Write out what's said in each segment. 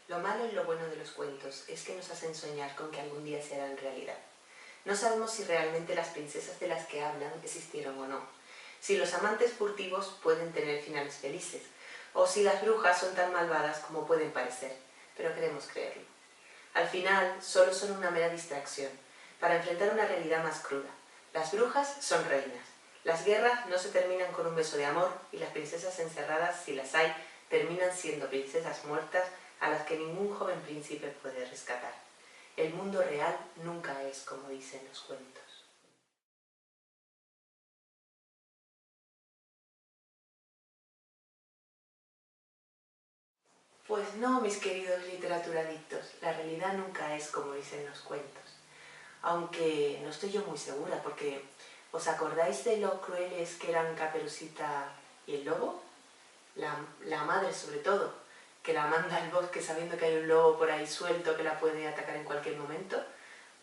Lo malo y lo bueno de los cuentos es que nos hacen soñar con que algún día se harán realidad. No sabemos si realmente las princesas de las que hablan existieron o no, si los amantes furtivos pueden tener finales felices, o si las brujas son tan malvadas como pueden parecer, pero queremos creerlo. Al final, solo son una mera distracción, para enfrentar una realidad más cruda. Las brujas son reinas. Las guerras no se terminan con un beso de amor y las princesas encerradas, si las hay, terminan siendo princesas muertas a las que ningún joven príncipe puede rescatar. El mundo real nunca es como dicen los cuentos. Pues no, mis queridos literaturadictos, la realidad nunca es como dicen los cuentos. Aunque no estoy yo muy segura, porque ¿os acordáis de lo crueles que eran Caperucita y el lobo? La madre sobre todo, que la manda al bosque sabiendo que hay un lobo por ahí suelto que la puede atacar en cualquier momento.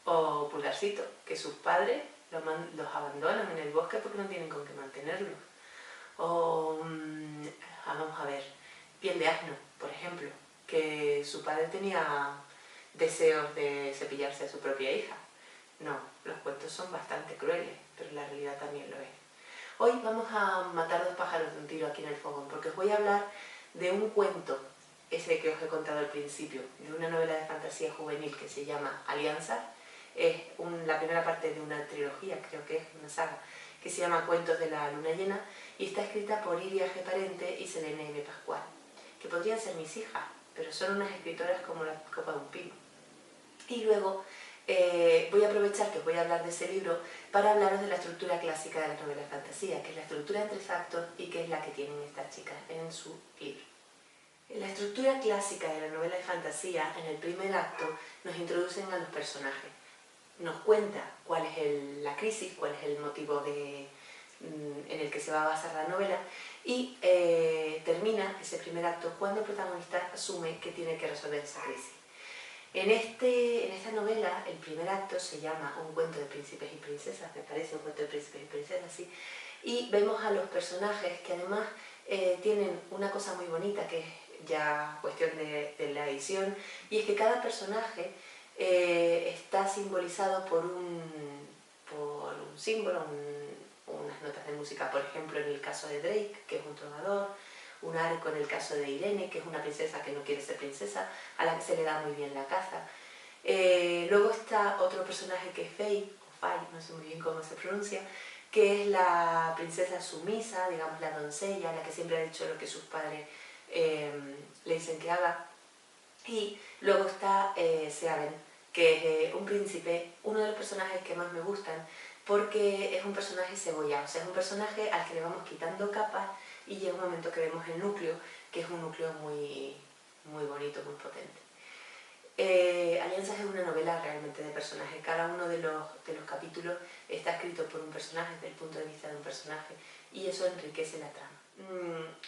O Pulgarcito, que sus padres los abandonan en el bosque porque no tienen con qué mantenerlos. O, vamos a ver, Piel de asno, por ejemplo, que su padre tenía deseos de cepillarse a su propia hija. No, los cuentos son bastante crueles, pero la realidad también lo es. Hoy vamos a matar dos pájaros de un tiro aquí en el fogón, porque os voy a hablar de un cuento, ese que os he contado al principio, de una novela de fantasía juvenil que se llama Alianza. Es la primera parte de una trilogía, creo que es una saga, que se llama Cuentos de la Luna Llena, y está escrita por Iria G. Parente y Selene M. Pascual, que podrían ser mis hijas, pero son unas escritoras como la copa de un pino. Y luego voy a aprovechar que os voy a hablar de ese libro para hablaros de la estructura clásica de la novela de fantasía, que es la estructura en 3 actos y que es la que tienen estas chicas en su libro. La estructura clásica de la novela de fantasía, en el primer acto, nos introducen a los personajes. Nos cuenta cuál es la crisis, cuál es el motivo en el que se va a basar la novela, y termina ese primer acto cuando el protagonista asume que tiene que resolver esa crisis. En esta novela, el primer acto se llama Un cuento de príncipes y princesas, me parece, un cuento de príncipes y princesas, sí, y vemos a los personajes que además tienen una cosa muy bonita, que es ya cuestión de la edición, y es que cada personaje está simbolizado por un símbolo, unas notas de música. Por ejemplo, en el caso de Drake, que es un trovador, un arco en el caso de Irene, que es una princesa que no quiere ser princesa, a la que se le da muy bien la caza. Luego está otro personaje que es Faye, o Faye, no sé muy bien cómo se pronuncia, que es la princesa sumisa, digamos la doncella, la que siempre ha dicho lo que sus padres le dicen que haga. Y luego está Seaven, que es un príncipe, uno de los personajes que más me gustan, porque es un personaje cebolla, o sea, es un personaje al que le vamos quitando capas y llega un momento que vemos el núcleo, que es un núcleo muy, muy bonito, muy potente. Alianzas es una novela realmente de personajes. Cada uno de los capítulos está escrito por un personaje, desde el punto de vista de un personaje, y eso enriquece la trama.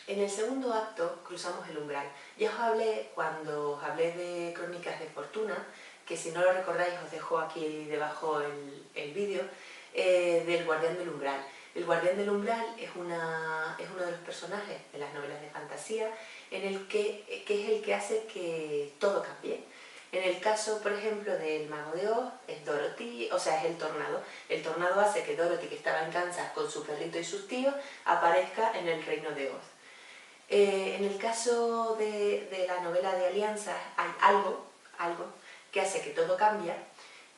En el segundo acto cruzamos el umbral. Ya os hablé, cuando os hablé de Crónicas de Fortuna, que si no lo recordáis os dejo aquí debajo el vídeo, del Guardián del Umbral. El Guardián del Umbral es uno de los personajes de las novelas de fantasía, que es el que hace que todo cambie. En el caso, por ejemplo, del Mago de Oz, es Dorothy, o sea, es el tornado. El tornado hace que Dorothy, que estaba en Kansas con su perrito y sus tíos, aparezca en el reino de Oz. En el caso de la novela de Alianza, hay algo que hace que todo cambia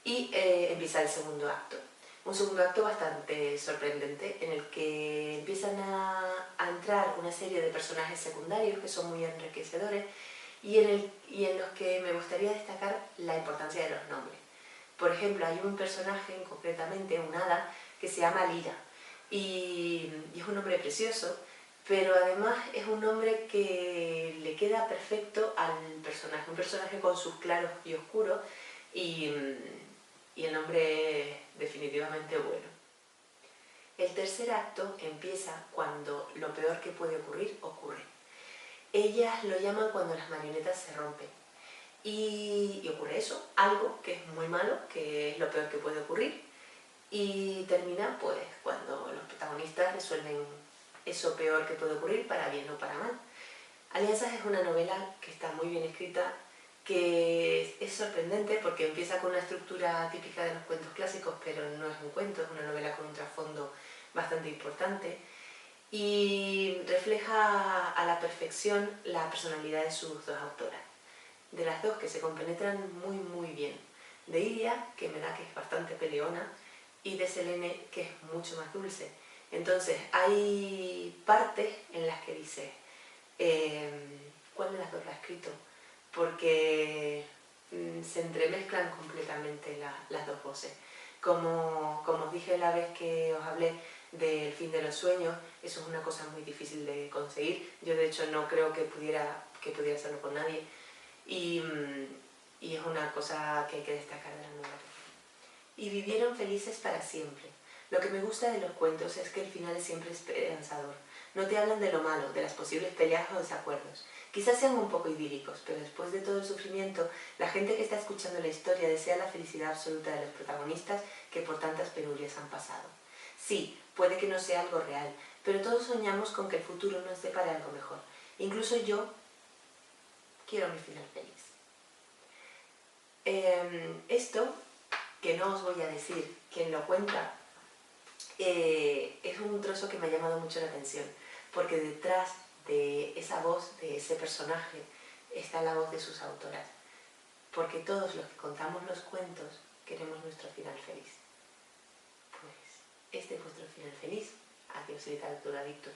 y empieza el segundo acto. Un segundo acto bastante sorprendente, en el que empiezan a entrar una serie de personajes secundarios que son muy enriquecedores, y en los que me gustaría destacar la importancia de los nombres. Por ejemplo, hay un personaje, concretamente un hada, que se llama Lira, y es un nombre precioso, pero además es un nombre que le queda perfecto al personaje, un personaje con sus claros y oscuros, y el nombre es definitivamente bueno. El tercer acto empieza cuando lo peor que puede ocurrir, ocurre. Ellas lo llaman cuando las marionetas se rompen. Y ocurre eso, algo que es muy malo, que es lo peor que puede ocurrir, y termina pues cuando los protagonistas resuelven eso peor que puede ocurrir, para bien o para mal. Alianzas es una novela que está muy bien escrita, que es sorprendente porque empieza con una estructura típica de los cuentos clásicos, pero no es un cuento, es una novela con un trasfondo bastante importante y refleja a la perfección la personalidad de sus dos autoras, de las dos que se compenetran muy bien, de Iria, que me da que es bastante peleona, y de Selene, que es mucho más dulce. Entonces hay partes en las que dice, ¿cuál de las dos la ha escrito? Porque se entremezclan completamente las dos voces. Como os dije la vez que os hablé del fin de los sueños, eso es una cosa muy difícil de conseguir. Yo de hecho no creo que pudiera hacerlo con nadie. Y es una cosa que hay que destacar de la novela. Y vivieron felices para siempre. Lo que me gusta de los cuentos es que el final es siempre esperanzador. No te hablan de lo malo, de las posibles peleas o desacuerdos. Quizás sean un poco idílicos, pero después de todo el sufrimiento, la gente que está escuchando la historia desea la felicidad absoluta de los protagonistas que por tantas penurias han pasado. Sí, puede que no sea algo real, pero todos soñamos con que el futuro nos depare algo mejor. Incluso yo quiero mi final feliz. Esto, que no os voy a decir quién lo cuenta, es un trozo que me ha llamado mucho la atención, porque detrás de esa voz, de ese personaje, está la voz de sus autoras. Porque todos los que contamos los cuentos queremos nuestro final feliz. Pues este es vuestro final feliz. Adiós, literatura adicto.